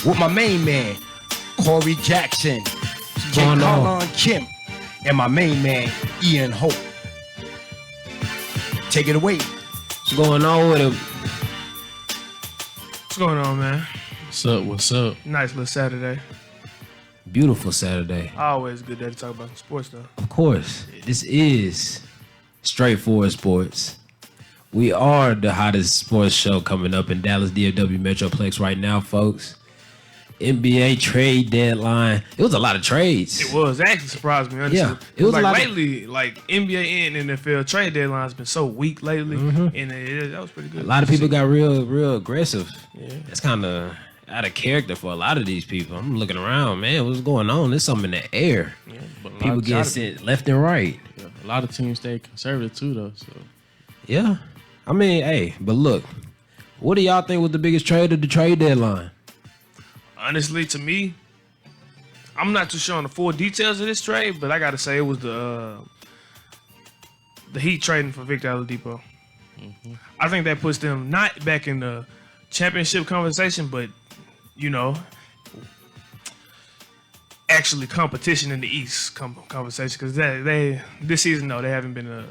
with my main man, Corey Jackson, Colin Kim, and my main man, Ian Hope. Take it away. What's going on with him? What's going on, man? What's up? Nice little Saturday. Beautiful Saturday. Always a good day to talk about sports, though. Of course. This is Straightforward Sports. We are the hottest sports show coming up in Dallas DFW Metroplex right now, folks. NBA trade deadline. It was a lot of trades. It was. It actually surprised me, honestly. Yeah. It was like a lot lately, like NBA and NFL trade deadline's been so weak lately, and that was pretty good. A lot of people got real aggressive. Yeah. That's kind of out of character for a lot of these people. I'm looking around, man. What's going on? There's something in the air. Yeah, but People getting sent left and right. Yeah, a lot of teams stay conservative too, though. So Yeah. I mean, hey, but look, what do y'all think was the biggest trade of the trade deadline? Honestly, to me, I'm not too sure on the full details of this trade, but I gotta say it was the Heat trading for Victor Oladipo. I think that puts them not back in the championship conversation, but actually competition in the East conversation, because they this season though they haven't been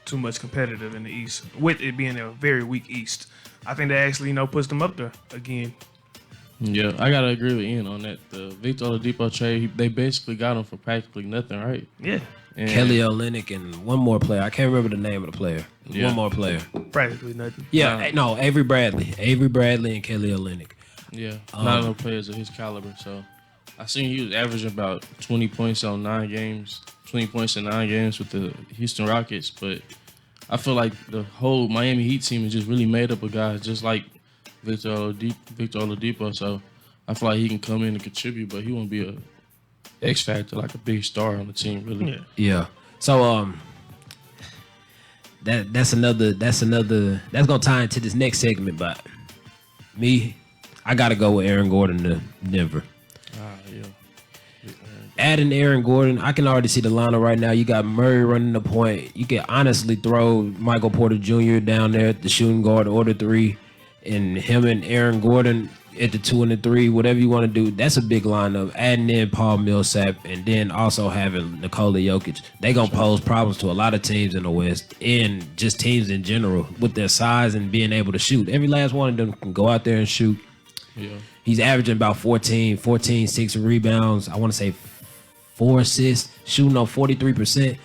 too much competitive in the East, with it being a very weak East. I think that actually puts them up there again. yeah, I gotta agree with Ian on that. The Victor Oladipo trade, they basically got him for practically nothing, right? Yeah, And Kelly Olynyk and one more player. I can't remember the name of the player. Yeah. One more player. practically nothing. Yeah, no, Avery Bradley and Kelly Olynyk. Yeah, not enough players of his caliber. So I seen he was averaging about 20 points on 9 games, 20 points in 9 games with the Houston Rockets. But I feel like the whole Miami Heat team is just really made up of guys just like Victor Oladipo. So I feel like he can come in and contribute, but he won't be a X factor, like a big star on the team, really. Yeah. So that's gonna tie into this next segment, but I gotta go with Aaron Gordon to Denver. Yeah. Adding Aaron Gordon, I can already see the lineup right now. You got Murray running the point. You can honestly throw Michael Porter Jr. down there at the shooting guard, order 3, and him and Aaron Gordon at the 2 and the 3, whatever you want to do. That's a big lineup. Adding in Paul Millsap and then also having Nikola Jokic. They gonna pose problems to a lot of teams in the West and just teams in general with their size and being able to shoot. Every last one of them can go out there and shoot. Yeah. He's averaging about 14, 6 rebounds. I want to say 4 assists, shooting on 43%.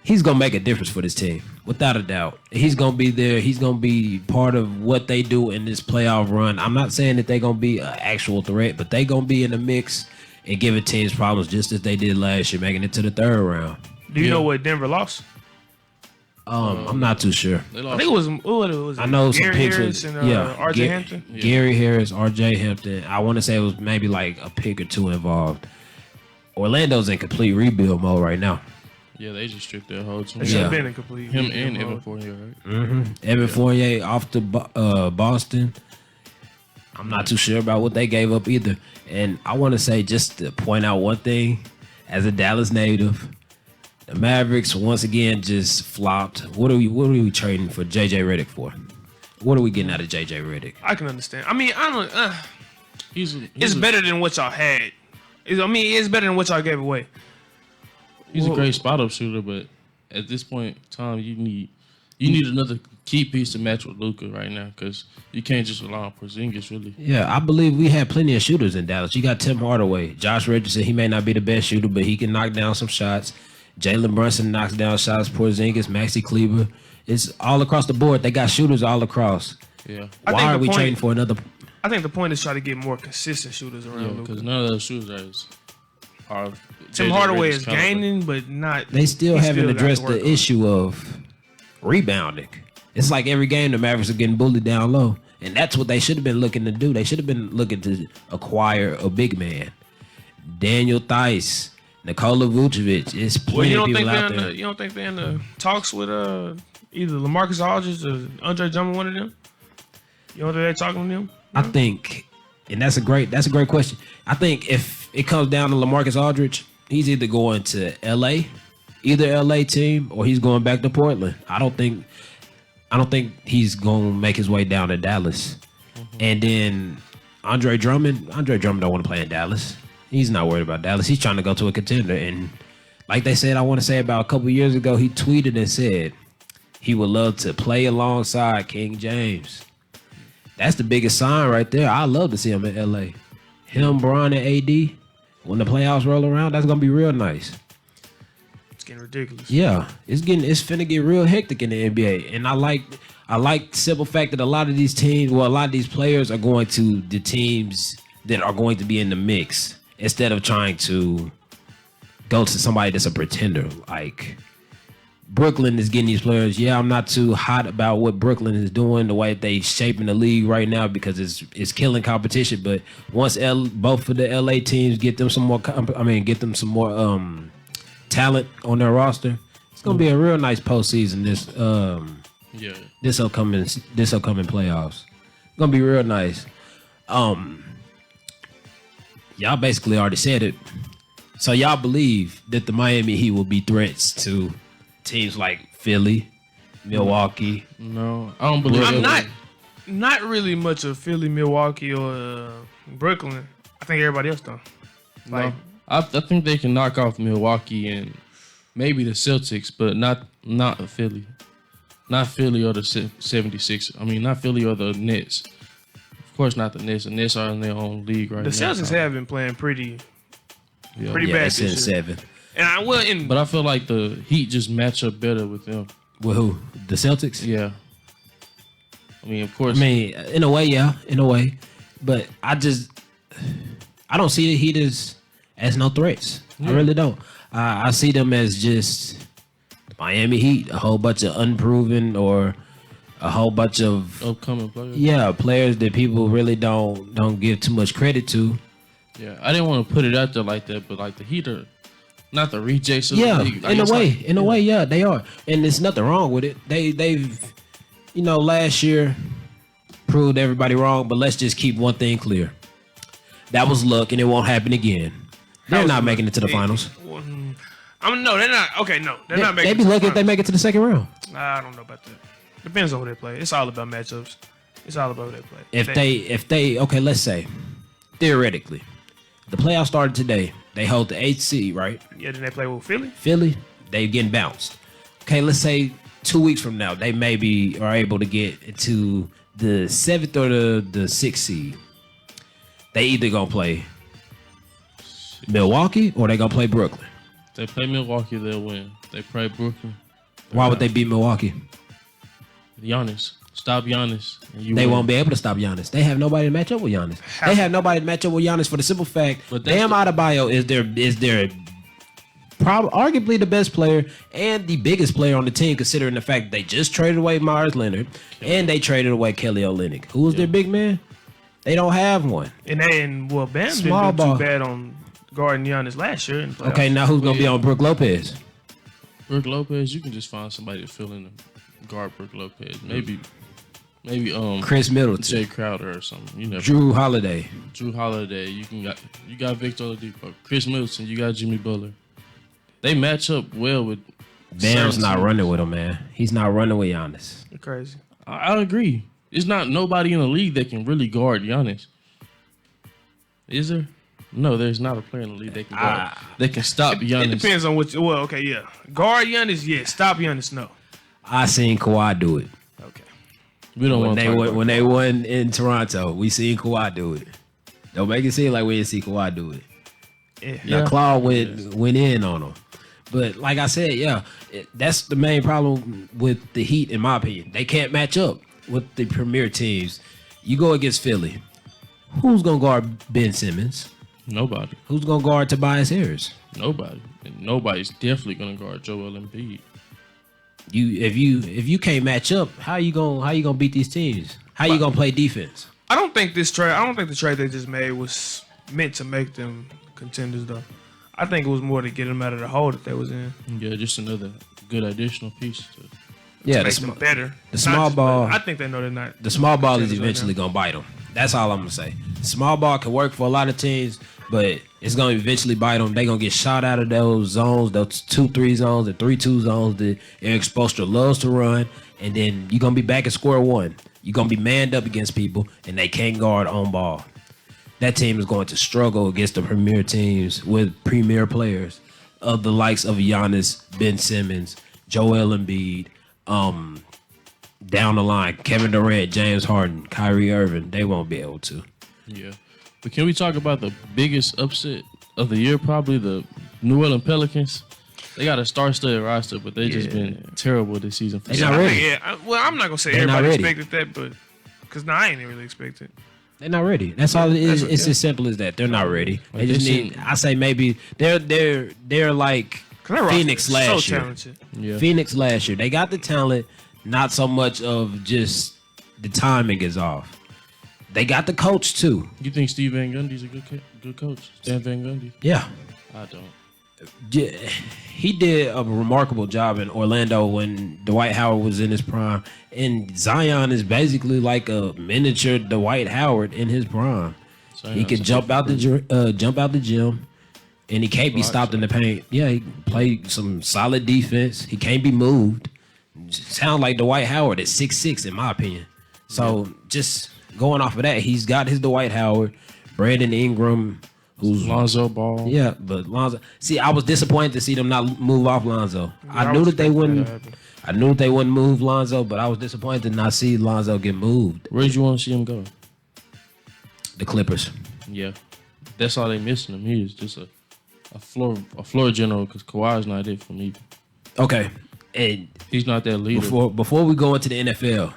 He's going to make a difference for this team, without a doubt. He's going to be there. He's going to be part of what they do in this playoff run. I'm not saying that they're going to be an actual threat, but they're going to be in the mix and giving teams problems just as they did last year, making it to the 3rd round. Do you know what Denver lost? I'm not too sure. I think it was. What was it? I know some Gary picks Harris with, and R.J. Hampton. Yeah. Gary Harris, R.J. Hampton. I want to say it was maybe like a pick or 2 involved. Orlando's in complete rebuild mode right now. Yeah, they just stripped their whole team. They should have been in complete. Him and Evan Fournier, right? Mm-hmm. Evan Fournier off to Boston. I'm not too sure about what they gave up either. And I want to say, just to point out one thing, as a Dallas native, the Mavericks once again just flopped. What are we trading for JJ Redick for? What are we getting out of JJ Redick? I can understand. I mean, I don't. He's better than what y'all had. It's better than what y'all gave away. He's a great spot-up shooter, but at this point in time, you need another key piece to match with Luka right now, because you can't just rely on Porzingis, really. Yeah, I believe we had plenty of shooters in Dallas. You got Tim Hardaway. Josh Richardson, he may not be the best shooter, but he can knock down some shots. Jalen Brunson knocks down shots. Porzingis, Maxi Kleber. It's all across the board. They got shooters all across. Yeah. Why are we trading for another? I think the point is try to get more consistent shooters around Luka. Because none of those shooters are Tim Hardaway is gaining, but not. They still haven't addressed the issue of rebounding. It's like every game the Mavericks are getting bullied down low, and that's what they should have been looking to do. They should have been looking to acquire a big man. Daniel Theis, Nikola Vucevic. It's plenty of people out there. You don't think they're in the talks with either LaMarcus Aldridge or Andre Drummond, one of them? You don't think they're talking to them? I think, and that's a great question. I think if it comes down to LaMarcus Aldridge, he's either going to either LA team, or he's going back to Portland. I don't think he's going to make his way down to Dallas. Mm-hmm. And then Andre Drummond don't want to play in Dallas. He's not worried about Dallas. He's trying to go to a contender. And like they said, I want to say about a couple years ago, he tweeted and said he would love to play alongside King James. That's the biggest sign right there. I love to see him in LA. Him, Bron, and AD, when the playoffs roll around, that's gonna be real nice. It's getting ridiculous. Yeah, it's finna get real hectic in the NBA. And I like the simple fact that a lot of these players are going to the teams that are going to be in the mix instead of trying to go to somebody that's a pretender. Like Brooklyn is getting these players. Yeah, I'm not too hot about what Brooklyn is doing, the way they shaping the league right now because it's killing competition. But once both of the LA teams get them some more talent on their roster, it's gonna be a real nice postseason. This upcoming playoffs, it's gonna be real nice. Y'all basically already said it. So y'all believe that the Miami Heat will be threats to teams like Philly, Milwaukee? No, I don't believe I'm it. not really much of Philly, Milwaukee, or Brooklyn. I think everybody else though. Like, No. I think they can knock off Milwaukee and maybe the Celtics, but not Philly. Not Philly or the 76. I mean, not Philly or the Nets. Of course, not the Nets. The Nets are in their own league right the now. Celtics have been playing pretty Yeah, bad it's in this year. 7. And But I feel like the Heat just match up better with them. With who? The Celtics? Yeah. I mean, of course. I mean, in a way, yeah, in a way. But I don't see the Heat as no threats. I really don't. I see them as just Miami Heat, a whole bunch of unproven or a whole bunch of upcoming players. Yeah, players that people really don't give too much credit to. Yeah, I didn't want to put it out there like that, but like the Heat are not the rejects of the league. In a way, yeah, they are, and there's nothing wrong with it. They've last year proved everybody wrong, but let's just keep one thing clear: that was luck, and it won't happen again. They're not making it to the finals. No, they're not. Okay, no, they're not making. They'd be lucky if they make it to the second round. I don't know about that. Depends on who they play. It's all about matchups. It's all about who they play. If they okay, let's say theoretically, the playoffs started today. They hold the 8th seed, right? Yeah, then they play with Philly. Philly, they getting bounced. Okay, let's say 2 weeks from now, they maybe are able to get into the 7th or the 6th seed. They either gonna play Milwaukee or they gonna play Brooklyn. If they play Milwaukee, they'll win. They play Brooklyn. Why would they beat Milwaukee? Giannis. Stop Giannis. And They won't be able to stop Giannis. They have nobody to match up with Giannis. They have nobody to match up with Giannis for the simple fact Bam Adebayo is their arguably the best player and the biggest player on the team, considering the fact they just traded away Myers Leonard and they traded away Kelly Olynyk. Who's their big man? They don't have one. And Bam Small didn't ball. do too bad on guarding Giannis last year. In the playoffs. Okay, now who's gonna be on Brook Lopez? Brook Lopez, you can just find somebody to fill in the guard Brook Lopez. Maybe Chris Middleton, Jay Crowder or something. You know, Drew Holiday. You got Victor Oladipo. Chris Middleton. You got Jimmy Butler. They match up well with. Bam's certain not teams. running with him, man. He's not running with Giannis. You're crazy. I agree. There's not nobody in the league that can really guard Giannis. Is there? No, there's not a player in the league that can guard. That can stop Giannis. It depends on what. Well, okay, yeah. Guard Giannis, yeah. Stop Giannis, no. I seen Kawhi do it. Okay. We don't want to talk about when they won in Toronto. We seen Kawhi do it. Don't make it seem like we didn't see Kawhi do it. Yeah. Now, Claude went in on him. But like I said, that's the main problem with the Heat, in my opinion. They can't match up with the premier teams. You go against Philly. Who's going to guard Ben Simmons? Nobody. Who's going to guard Tobias Harris? Nobody. And nobody's definitely going to guard Joel Embiid. If you can't match up, how you gonna beat these teams? How you gonna play defense? I don't think the trade they just made was meant to make them contenders, though. I think it was more to get them out of the hole that they was in. Yeah, just another good additional piece. Yeah, Make them better. the small ball. I think they know they're not. The small ball is contenders right eventually now. gonna bite them. That's all I'm gonna say. Small ball can work for a lot of teams, but it's gonna eventually bite them. They gonna get shot out of those zones, those 2-3 zones, and 3-2 zones that Eric Spoelstra loves to run, and then you're gonna be back at square one. You're gonna be manned up against people, and they can't guard on ball. that team is going to struggle against the premier teams with premier players of the likes of Giannis, Ben Simmons, Joel Embiid, down the line, Kevin Durant, James Harden, Kyrie Irving. They won't be able to. Yeah. But can we talk about the biggest upset of the year? Probably the New Orleans Pelicans. They got a star-studded roster, but they just been terrible this season. They're not ready. Yeah, well, I'm not gonna say They're everybody not ready. expected that, but because I ain't really expected. They're not ready. That's all it is. It's as simple as that. They're not ready. They just need. I say maybe they're like Phoenix last year. Talented. Yeah. Phoenix last year. They got the talent, not so much of just the timing is off. They got the coach too. You think Steve Van Gundy's a good coach? Stan Van Gundy? Yeah. I don't. Yeah, he did a remarkable job in Orlando when Dwight Howard was in his prime, and Zion is basically like a miniature Dwight Howard in his prime. He can jump out the gym, and he can't be stopped in the paint. Yeah, he played some solid defense. He can't be moved. Sound like Dwight Howard at 6'6", in my opinion. So just going off of that, he's got his Dwight Howard, Brandon Ingram. Who's Lonzo Ball? Yeah, but Lonzo. See, I was disappointed to see them not move off Lonzo. I knew that they wouldn't. I knew that they wouldn't move Lonzo, but I was disappointed to not see Lonzo get moved. Where did you want to see him go? The Clippers. Yeah, that's all they missing him. He is just a floor general because Kawhi's not it for me. Okay, and He's not that leader. Before we go into the NFL,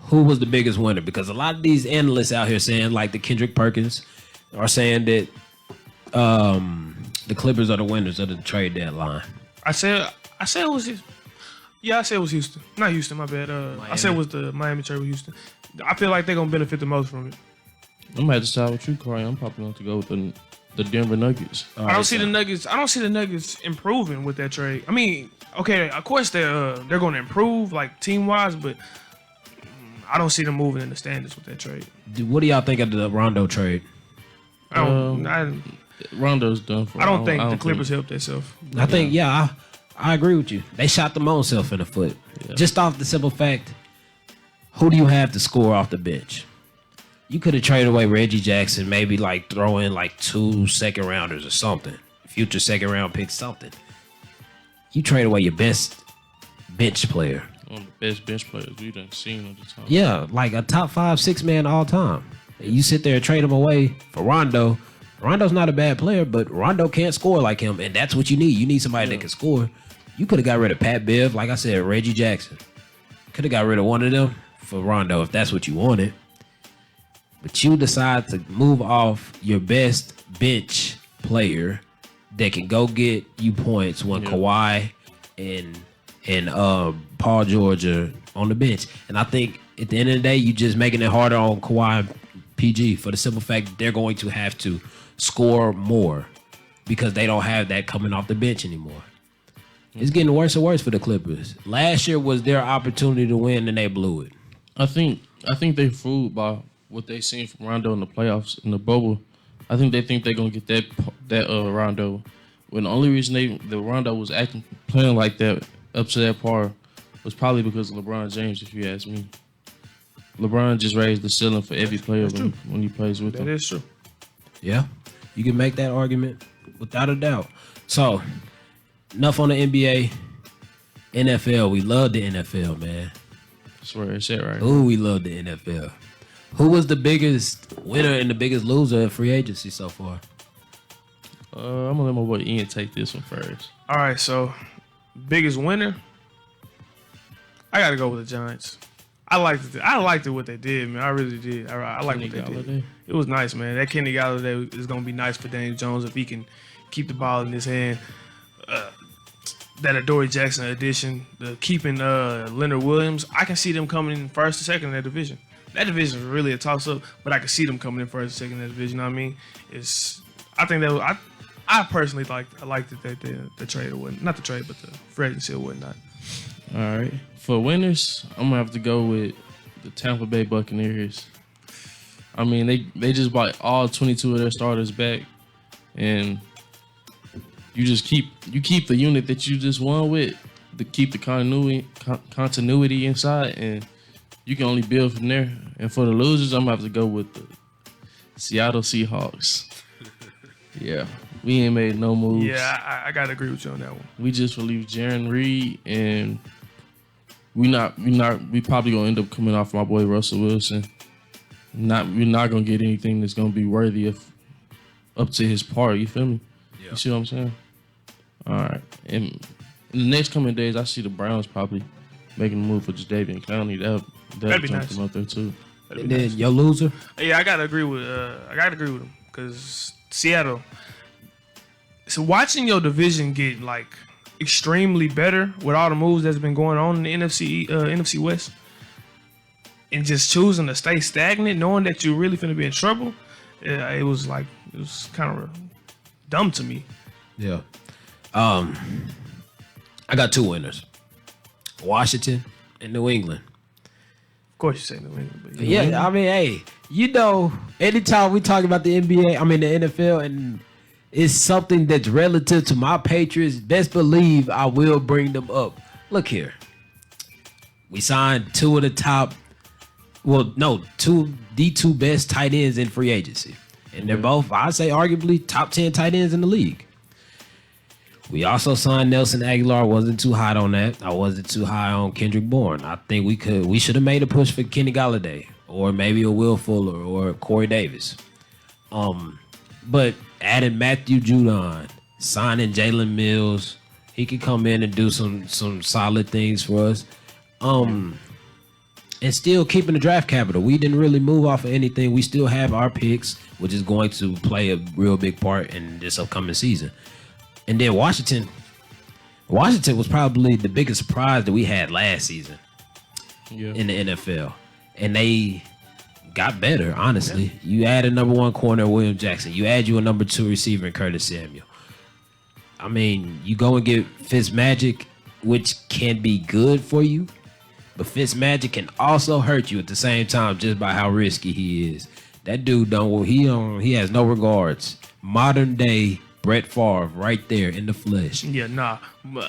who was the biggest winner? Because a lot of these analysts out here saying like the Kendrick Perkins are saying that the Clippers are the winners of the trade deadline. I said it was Houston. Yeah, I said it was Houston. Not Houston, my bad. I said it was the Miami trade with Houston. I feel like they're gonna benefit the most from it. I'm gonna have to side with you, Corey. I'm probably going to go with the Denver Nuggets. I don't see the Nuggets improving with that trade. I mean, okay, of course they're going to improve like team wise, but I don't see them moving in the standards with that trade. What do y'all think of the Rondo trade? Rondo's done for. I don't think the Clippers helped themselves. I think, I agree with you. They shot their own self in the foot. Yeah. Just off the simple fact, who do you have to score off the bench? You could have traded away Reggie Jackson, maybe like throw in like 2 second rounders or something. Future second round pick, something. You trade away your best bench player. One of the best bench players we done seen at the time. Yeah, like a top 5, 6 man all time. You sit there and trade him away for Rondo. Rondo's not a bad player, but Rondo can't score like him, and that's what you need. You need somebody that can score. You could have got rid of Pat Bev, like I said, Reggie Jackson. Could have got rid of one of them for Rondo if that's what you wanted. But you decide to move off your best bench player that can go get you points when Kawhi and Paul George are on the bench. And I think at the end of the day, you just making it harder on Kawhi and PG for the simple fact that they're going to have to score more because they don't have that coming off the bench anymore. It's getting worse and worse for the Clippers. Last year was their opportunity to win, and they blew it. I think they fooled by what they seen from Rondo in the playoffs in the bubble. I think they think they're gonna get that Rondo. When the only reason the Rondo was playing like that up to that par was probably because of LeBron James. If you ask me, LeBron just raised the ceiling for every player when he plays with them. That is true. Yeah, you can make that argument without a doubt. So, enough on the NBA. NFL, we love the NFL, man. That's where it's at right now. Ooh, we love the NFL. Who was the biggest winner and the biggest loser of free agency so far? I'm gonna let my boy Ian take this one first. All right, so biggest winner, I got to go with the Giants. I liked it what they did, man. I really did. I like what they did. It was nice, man. That Kenny Galladay is gonna be nice for Daniel Jones if he can keep the ball in his hand. That Adoree Jackson addition, the keeping Leonard Williams, I can see them coming in first or second in that division. That division is really a toss-up, but I can see them coming in first or second in that division. You know what I mean? I think that was, I personally liked that the trade or whatnot. Not the trade, but the free agency or whatnot. All right. For winners, I'm gonna have to go with the Tampa Bay Buccaneers. I mean, they just bought all 22 of their starters back, and you keep the unit that you just won with, to keep the continuity inside, and you can only build from there. And for the losers, I'm gonna have to go with Seattle Seahawks. Yeah, we ain't made no moves. Yeah, I gotta agree with you on that one. We just relieved Jaron Reed, and we probably gonna end up coming off my boy Russell Wilson. We're not gonna get anything that's gonna be worthy of up to his par. You feel me? Yeah. You see what I'm saying? All right. And in the next coming days, I see the Browns probably making a move for Jadeveon Clowney. That'd be jump nice. him up there too. And then your loser. Yeah, I gotta agree with him because Seattle. So watching your division get like extremely better with all the moves that's been going on in the NFC West, and just choosing to stay stagnant, knowing that you're really finna be in trouble, it was kind of dumb to me. Yeah. I got two winners: Washington and New England. Of course, you say New England, but Yeah, I mean, hey, anytime we talk about the NBA, I mean the NFL, and it's something that's relative to my Patriots, best believe I will bring them up. Look here. We signed two best tight ends in free agency. And they're both, I'd say, arguably top 10 tight ends in the league. We also signed Nelson Aguilar. Wasn't too hot on that. I wasn't too high on Kendrick Bourne. I think we should have made a push for Kenny Galladay or maybe a Will Fuller or Corey Davis. But adding Matthew Judon, signing Jalen Mills, he could come in and do some solid things for us. And still keeping the draft capital. We didn't really move off of anything. We still have our picks, which is going to play a real big part in this upcoming season. And then Washington was probably the biggest surprise that we had last season in the NFL. And they got better, honestly. Yeah. You add a number one corner, William Jackson. You add a number two receiver in Curtis Samuel. I mean, you go and get Fitzmagic, which can be good for you, but Fitzmagic can also hurt you at the same time just by how risky he is. That dude he has no regards. Modern day Brett Favre right there in the flesh. Yeah, nah.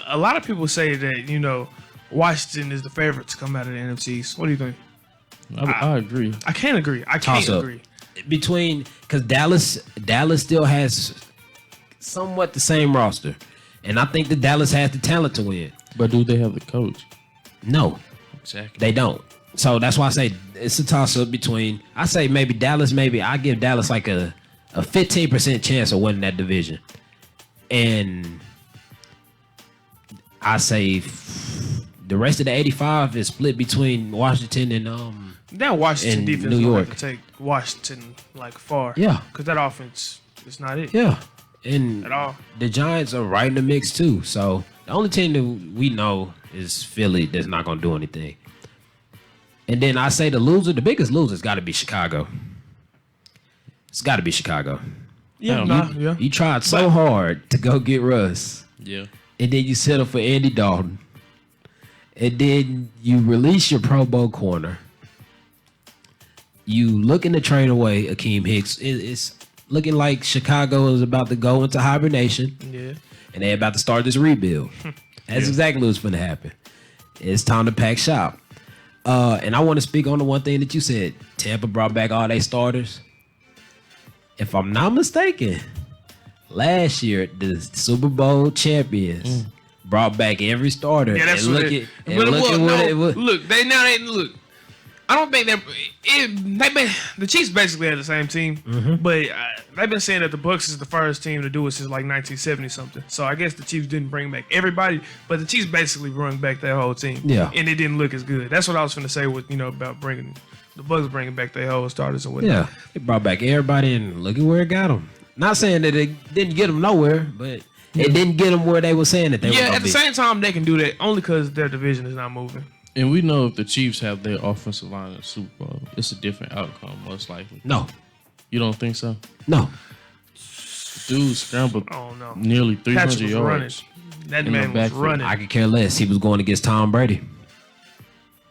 A lot of people say that, Washington is the favorite to come out of the NFC East. What do you think? I agree. I can't agree. I can't agree. Because Dallas still has somewhat the same roster. And I think that Dallas has the talent to win. But do they have the coach? No. Exactly. They don't. So that's why I say it's a toss-up between, I say maybe Dallas, I give Dallas like a 15% chance of winning that division. And I say the rest of the 85 is split between Washington and that Washington defense New York. Have to take Washington far. Yeah. Because that offense is not it. Yeah. And at all. The Giants are right in the mix too. So the only team that we know is Philly that's not going to do anything. And then I say the biggest loser's got to be Chicago. It's got to be Chicago. Yeah, You tried so hard to go get Russ. Yeah. And then you settle for Andy Dalton. And then you release your Pro Bowl corner. You looking to trade away Akeem Hicks. It's looking like Chicago is about to go into hibernation. Yeah. And they're about to start this rebuild. That's exactly what's going to happen. It's time to pack shop. And I want to speak on the one thing that you said. Tampa brought back all their starters. If I'm not mistaken, last year the Super Bowl champions brought back every starter. Yeah, that's and what look, they look. I don't think the Chiefs basically had the same team, but they've been saying that the Bucs is the first team to do it since like 1970 something. So I guess the Chiefs didn't bring back everybody, but the Chiefs basically brought back their whole team. Yeah, and it didn't look as good. That's what I was going to say with about bringing the Bucs bringing back their whole starters and whatnot. Yeah, they brought back everybody, and look at where it got them. Not saying that it didn't get them nowhere, but it didn't get them where they were saying that they were. Yeah, at the same time they can do that only because their division is not moving. And we know if the Chiefs have their offensive line in the Super Bowl, it's a different outcome, most likely. No. You don't think so? No. Dude scrambled nearly 300 yards. That man was running. I could care less. He was going against Tom Brady.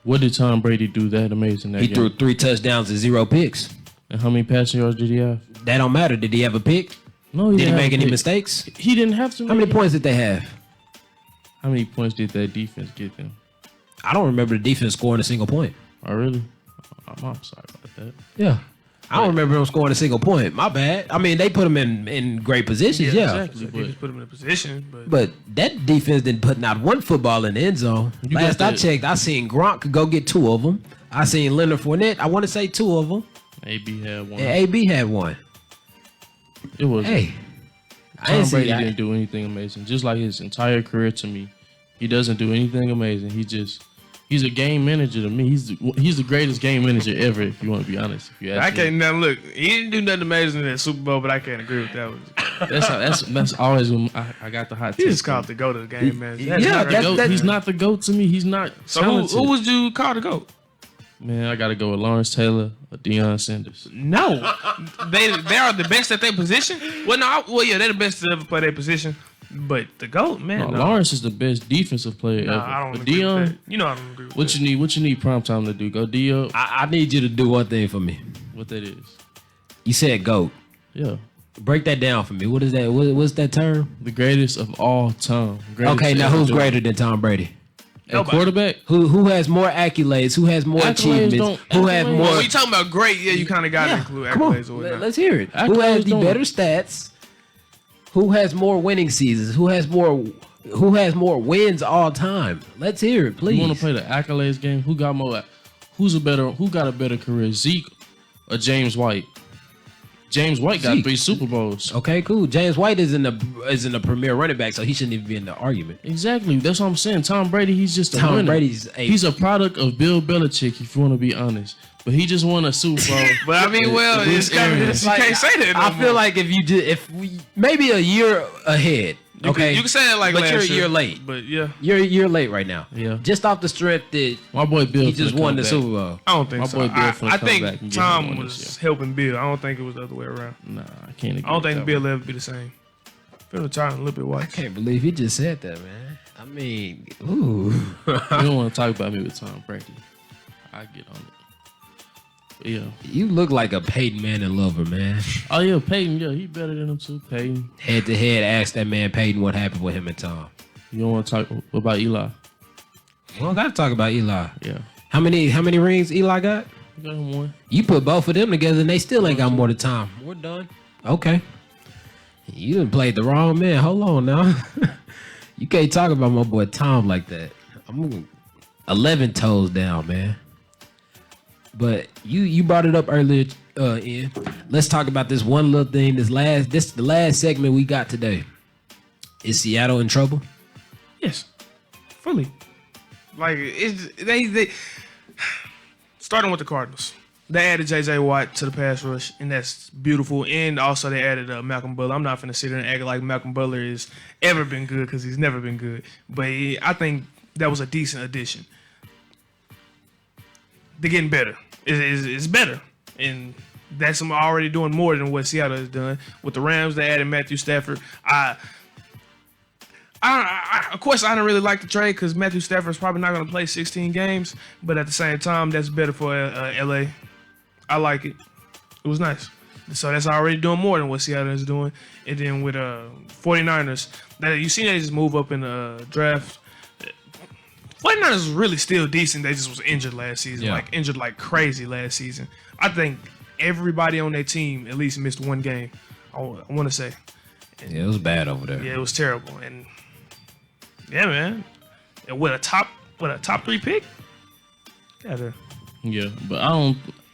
What did Tom Brady do that amazing that He game? threw 3 touchdowns and 0 picks. And how many passing yards did he have? That don't matter. Did he have a pick? No, he did he didn't make any pick. mistakes? He didn't have to. How many points did they have? How many points did that defense get them? I don't remember the defense scoring a single point. Oh, really? I'm sorry about that. Yeah. I don't remember him scoring a single point. My bad. I mean, they put him in great positions. Yeah. Exactly. They just put him in a position, But that defense didn't put not one football in the end zone. Last I checked, I seen Gronk go get 2 of them. I seen Leonard Fournette. I want to say 2 of them. AB had one. And AB had one. It was. Hey, Tom Brady didn't do anything amazing. Just like his entire career to me, he doesn't do anything amazing. He's a game manager to me. He's the greatest game manager ever. If you want to be honest, if you ask me. I can't now look. He didn't do nothing amazing in that Super Bowl, but I can't agree with that. That's always when I got the hot. He just called to go to the game, man. He's not the GOAT to me. He's not. So who would you call the GOAT? Man, I gotta go with Lawrence Taylor or Deion Sanders. No, they are the best at their position. Well, yeah, they're the best to ever play their position. But the GOAT, man, no. Lawrence is the best defensive player ever. I don't but agree Deion, with that. You know I don't agree with what that. you need primetime to do? Go D-Up. I need you to do one thing for me. What that is? You said GOAT. Yeah. Break that down for me. What is that? What's that term? The greatest of all time. Okay, now who's greater than Tom Brady? At quarterback? Who has more accolades? Who has more achievements? Who has more? When you talking about great, yeah, you kind of got to include accolades or whatnot. Let's hear it. Who has the better stats? Who has more winning seasons? Who has more wins all time? Let's hear it, please. You want to play the accolades game? Who got a better career, Zeke or James White? James White got 3 Super Bowls. Okay, cool. James White is in the premier running back, so he shouldn't even be in the argument. Exactly. That's what I'm saying. Tom Brady, he's just a winner. He's a product of Bill Belichick, if you want to be honest. But he just won a Super Bowl. But I mean, well, it's kind of, you can't say that. I feel like if we maybe a year ahead. Okay, you can say that like but last you're a year, year late. But yeah, you're a year late right now. Yeah, just off the strength that my boy Bill he just won the Super Bowl. I don't think my so. Boy Bill I think Tom was helping Bill. I don't think it was the other way around. Nah, I can't. I don't think Bill will ever be the same. Feel the time a little bit white. I can't believe he just said that, man. I mean, ooh. You don't want to talk about me with Tom Brady. I get on it. Yeah. You look like a Peyton Manning lover, man. Oh, yeah, Peyton. Yeah, he better than him, too. Peyton. Head to head, ask that man Peyton what happened with him and Tom. You don't want to talk about Eli? We don't got to talk about Eli. Yeah. How many rings Eli got? He got him 1. You put both of them together and they still ain't got more than Tom. We're done. Okay. You done played the wrong man. Hold on now. You can't talk about my boy Tom like that. I'm 11 toes down, man. But you brought it up earlier, Ian. Let's talk about this one little thing. This the last segment we got today. Is Seattle in trouble? Yes, fully. Like they starting with the Cardinals. They added J.J. Watt to the pass rush, and that's beautiful. And also they added Malcolm Butler. I'm not finna sit there and act like Malcolm Butler has ever been good because he's never been good. But I think that was a decent addition. They're getting better. It's better. And that's already doing more than what Seattle has done. With the Rams, they added Matthew Stafford. Of course, I don't really like the trade because Matthew Stafford's probably not going to play 16 games. But at the same time, that's better for L.A. I like it. It was nice. So that's already doing more than what Seattle is doing. And then with 49ers, you see they just move up in the draft. 49ers was really still decent. They just was injured last season. Yeah. Injured like crazy last season. I think everybody on their team at least missed one game, I want to say. Yeah, it was bad over there. Yeah, it was terrible. And yeah, man. And with a top 3 pick? Yeah, but I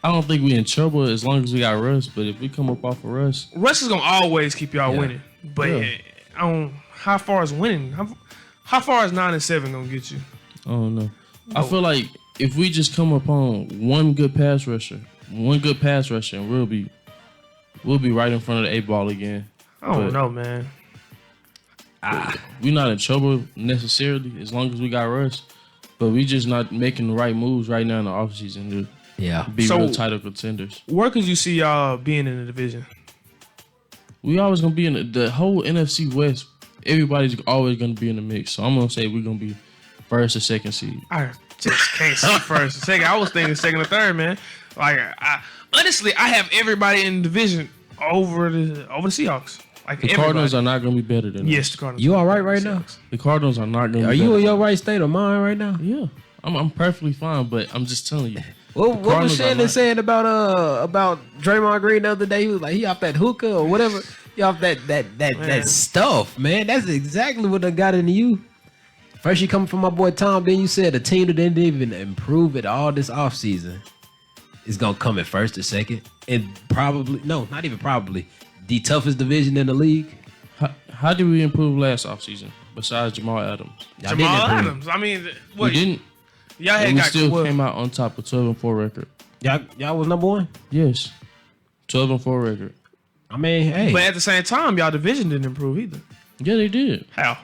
don't think we in trouble as long as we got Russ. But if we come up off of Russ is gonna always keep y'all winning. But how far is winning? How far is 9-7 gonna get you? I don't know. I feel like if we just come upon one good pass rusher, and we'll be right in front of the 8 ball again. I don't know, man. We're not in trouble necessarily as long as we got Russ, but we just not making the right moves right now in the offseason to be real title contenders. Where could you see y'all being in the division? We always gonna be in the whole NFC West. Everybody's always gonna be in the mix. So I'm gonna say we're gonna be first or second seed. I just can't see first or second. I was thinking second or third, man. Like honestly, I have everybody in the division over the Seahawks. Like the Cardinals are not going to be better than yes, us. the Cardinals. You all right now? The Cardinals are not going to be better. Are you in your right state of mind right now? Yeah. I'm perfectly fine, but I'm just telling you. What was Cardinals are Shannon not- saying about Draymond Green the other day? He was like, he off that hookah or whatever. He off that stuff, man. That's exactly what I got into you. First you come from my boy Tom, then you said a team that didn't even improve at all this offseason is gonna come at first or second. And probably not even probably the toughest division in the league. How did we improve last offseason besides Jamal Adams? Y'all Jamal didn't improve. Adams. I mean, We what? didn't. Y'all had And we got still came out on top of 12-4 record. Y'all was number one? Yes. 12-4 record. I mean, hey. But at the same time, y'all division didn't improve either. Yeah, they did. How?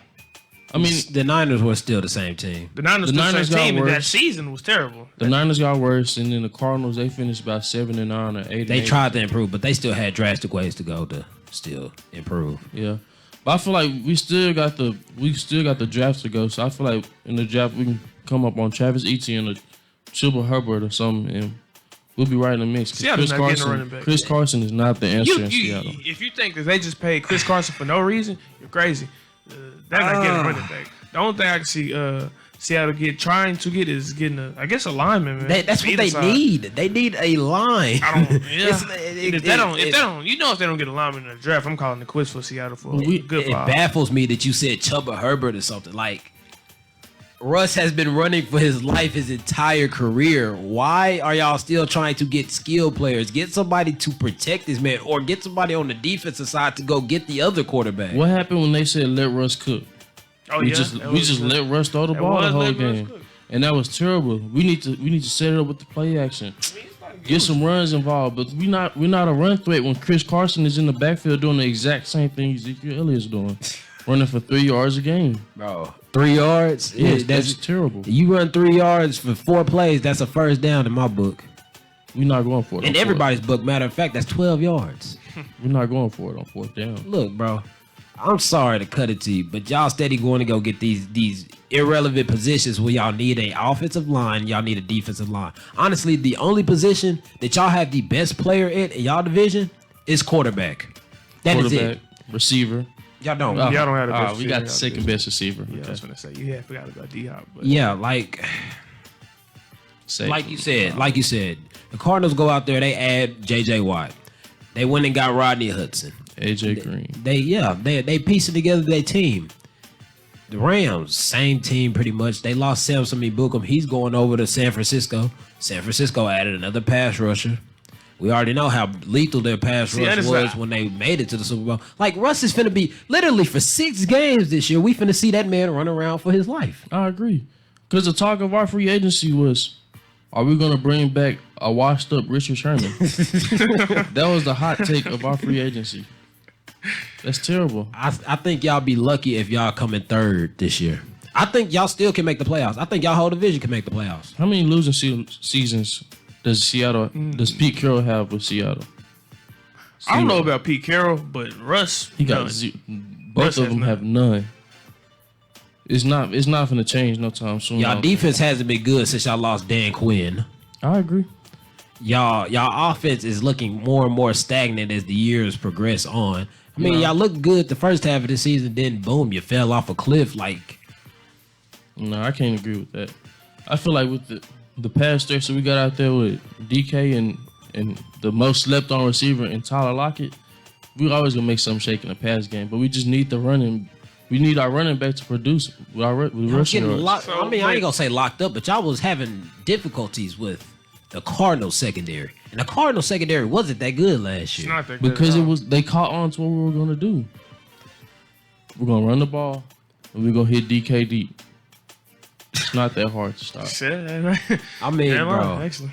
I mean, the Niners were still the same team. The Niners, The Niners the same team, got and that worse. season was terrible. the Niners got worse, and then the Cardinals, they finished about 7-9 or 8. They tried to improve, but they still had drastic ways to go to still improve. Yeah. But I feel like we still got the draft to go. So I feel like in the draft we can come up on Travis Etienne or Chuba Hubbard or something, and we'll be right in the mix. 'Cause Seattle's not getting a running back. Chris Carson is not the answer in Seattle. If you think that they just paid Chris Carson for no reason, you're crazy. They're not getting a running back. The only thing I can see Seattle trying to get is getting a lineman, man. That's what Either they side. need. They need a line. I don't. Yeah. If if they don't, you know, if they don't get a lineman in the draft, I'm calling the quiz for Seattle for a good It five. baffles me that you said Chuba Herbert or something. Like, Russ has been running for his life his entire career. Why are y'all still trying to get skilled players? Get somebody to protect this man, or get somebody on the defensive side to go get the other quarterback. What happened when they said let Russ cook? Oh We yeah, just that we was just good. let Russ throw the That ball the was whole let Russ game, cook. and that was terrible. We need to set it up with the play action, get some runs involved. But we're not a run threat when Chris Carson is in the backfield doing the exact same thing Ezekiel Elliott's doing, running for 3 yards a game. Bro, 3 yards? Yeah, that's terrible. You run 3 yards for 4 plays, that's a first down in my book. We're not going for it. In on everybody's book, matter of fact, that's 12 yards. we're not going for it on fourth down. Look, bro, I'm sorry to cut it to you, but y'all steady going to go get these irrelevant positions where y'all need a offensive line, y'all need a defensive line. Honestly, the only position that y'all have the best player in y'all division is quarterback. That is Quarterback, it. receiver. Y'all don't. Y'all don't have the best We got the receiver. second best receiver. Yeah, I was gonna say you forgot about D-Hop, but Yeah, like you said, the Cardinals go out there, they add J.J. Watt. They went and got Rodney Hudson. AJ Green. They piecing together their team. The Rams, same team pretty much. They lost Samson Ebukam. He's going over to San Francisco. San Francisco added another pass rusher. We already know how lethal their pass rush was when they made it to the Super Bowl. Like, Russ is finna be, literally for 6 games this year, we finna see that man run around for his life. I agree. Because the talk of our free agency was, are we going to bring back a washed up Richard Sherman? That was the hot take of our free agency. That's terrible. I think y'all be lucky if y'all come in third this year. I think y'all still can make the playoffs. I think y'all whole division can make the playoffs. How many losing seasons does Pete Carroll have with Seattle? I don't know about Pete Carroll, but Russ, He got both of them have none. It's not going to change no time soon. Y'all defense hasn't been good since y'all lost Dan Quinn. I agree. Y'all offense is looking more and more stagnant as the years progress on. I mean, y'all looked good the first half of the season, then boom, you fell off a cliff. Like, No, I can't agree with that. I feel like with the pass stretch that we got out there with DK and the most slept on receiver in Tyler Lockett, we're always gonna make something shake in the pass game. But we just need the running. We need our running back to produce with rushing getting yards. locked. I mean, I ain't gonna say locked up, but y'all was having difficulties with the Cardinals secondary, and the Cardinals secondary wasn't that good last it's year. not that good Because at all. they caught on to what we were gonna do. We're gonna run the ball and we're gonna hit DK deep. It's not that hard to stop. I mean, bro, Actually.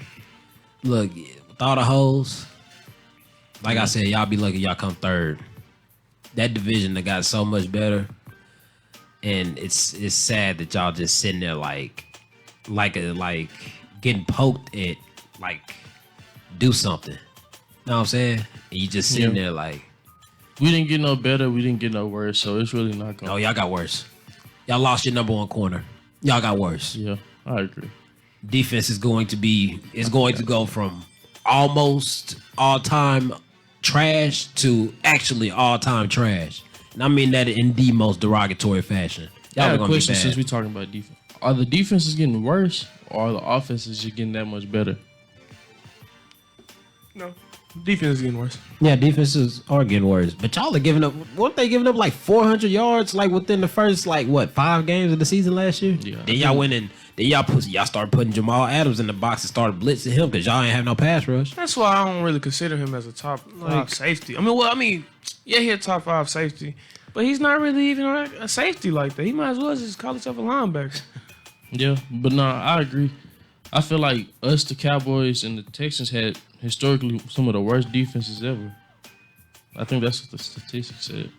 look, with all the hoes, like I said, y'all be lucky y'all come third. That division that got so much better, and it's sad that y'all just sitting there like getting poked at, like, do something. Know what I'm saying? And you just sitting there like, We didn't get no better. We didn't get no worse. So it's really not going. oh, y'all got worse. Y'all lost your number one corner. Y'all got worse. Yeah, I agree. Defense is going to go from almost all-time trash to actually all-time trash. And I mean that in the most derogatory fashion. I Y'all have are a going to be question bad. since we're talking about defense. Are the defenses getting worse or are the offenses just getting that much better? No. Defense is getting worse. Yeah, defenses are getting worse. But y'all are giving up. Weren't they giving up like 400 yards like within the first 5 games of the season last year? Yeah. Then y'all went in. Then y'all started putting Jamal Adams in the box and started blitzing him because y'all ain't have no pass rush. That's why I don't really consider him as a top 5 safety. Yeah, he a top 5 safety, but he's not really even a safety like that. He might as well just call himself a linebacker. Yeah, but no, I agree. I feel like us, the Cowboys, and the Texans had historically some of the worst defenses ever. I think that's what the statistics said.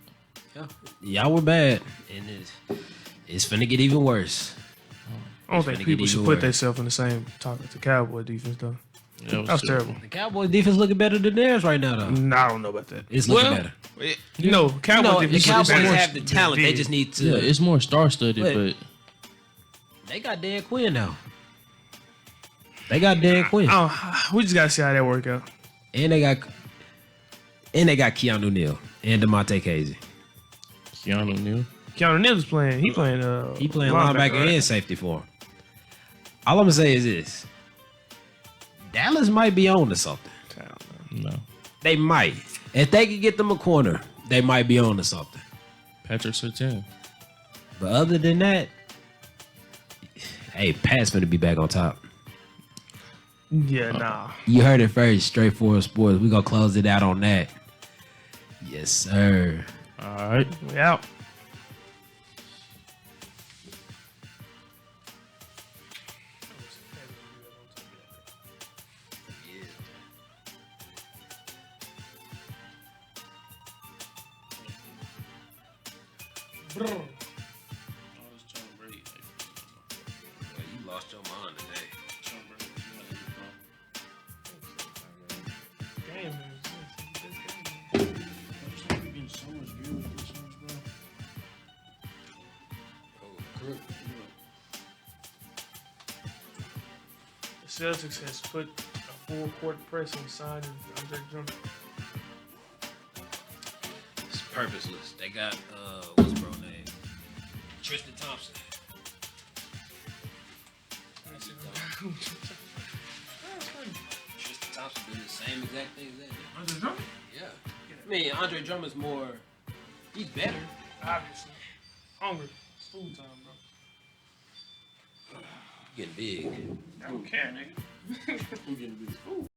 Yeah. Y'all were bad, and it's finna get even worse. I don't think people should put themselves in the same talk as the Cowboy defense, though. Yeah, That was terrible. The Cowboys defense looking better than theirs right now, though. Nah, I don't know about that. It's looking better. Cowboy The defense Cowboys have the talent. They just need to. Yeah, it's more star-studded, but They got Dan Quinn now. They got Dan Quinn. We just gotta see how that work out. And they got Keanu Neal and DeMonte Casey. Keanu Neal. Keanu Neal is playing. He playing Linebacker right? and safety for him. All I'm gonna say is this: Dallas might be on to something. No. They might. If they could get them a corner, they might be on to something. Patrick Surtain. But other than that, hey, Pat's gonna be back on top. Yeah, nah. You heard it first, Straightforward Sports. We gonna close it out on that. Yes, sir. All right. We out. You lost your mind today. The Celtics has put a full court press on signing Andre Drummond. It's purposeless. They got what's bro name? Tristan Thompson. Tristan Thompson did the same exact thing as that. Andre Drummond? Yeah. I mean, Andre Drummond's more. He's better. Obviously. Hungry. It's food time, bro. Getting big. I don't care, nigga. Who getting this food?